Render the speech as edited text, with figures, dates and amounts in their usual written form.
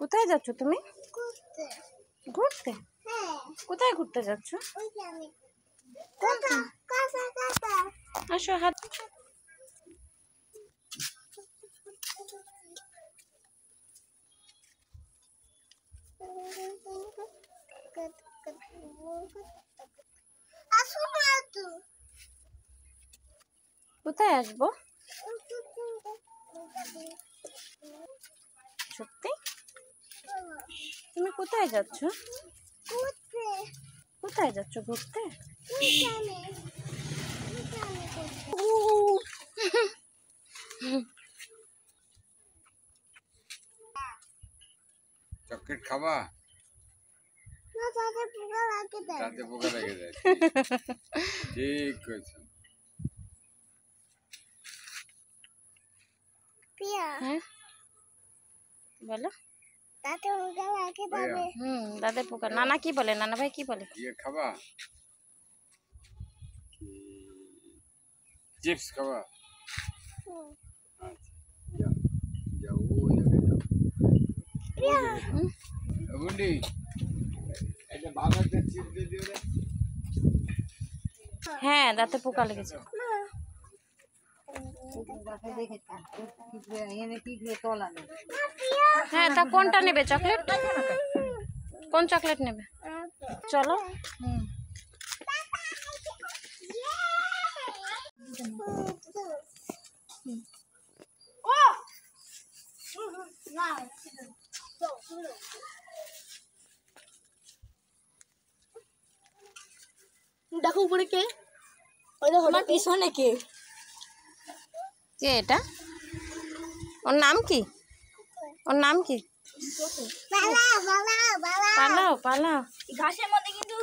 কোথায় যাচ্ছ তুমি? ঘুরতে। ঘুরতে? হ্যাঁ। কোথায় ঘুরতে যাচ্ছ? ওইখানে। কোথায়? কাকা কাকা। আসো হাত। আসো না তো। কোথায় আসবো? সত্যি? তুমি কোথায় যাচ্ছ? ঘুরতে। কোথায় যাচ্ছ ঘুরতে? ওইখানে। চকলেট খাবা? না তাতে পোকা লাগে দেয়। তাতে পোকা লেগে যায়। ঠিক কইছো। পিয়া। হ্যাঁ বলো। তাতে পোকা লাগে দেবে। দাদের পোকা। নানা কি বলে? নানা ভাই কি বলে? ইয়ে খাবা? চিপস খাবা? আচ্ছা যাও যাও ওই জায়গায় যাও। বুন্ডি এটা ভালো একটা চিপস দিয়ে দিও রে। হ্যাঁ দাঁতে পোকা লেগেছে। হ্যাঁ তা কোনটা নেবে? চকলেট? কোন চকলেট নেবে? চলো। দেখো উপরে কে? ওই দেখো আমার পিছনে কে? কে এটা? ওর নাম কি? ওর নাম কি? পালাও পালাও পালাও পালাও পালাও। ঘাসের মধ্যে কিন্তু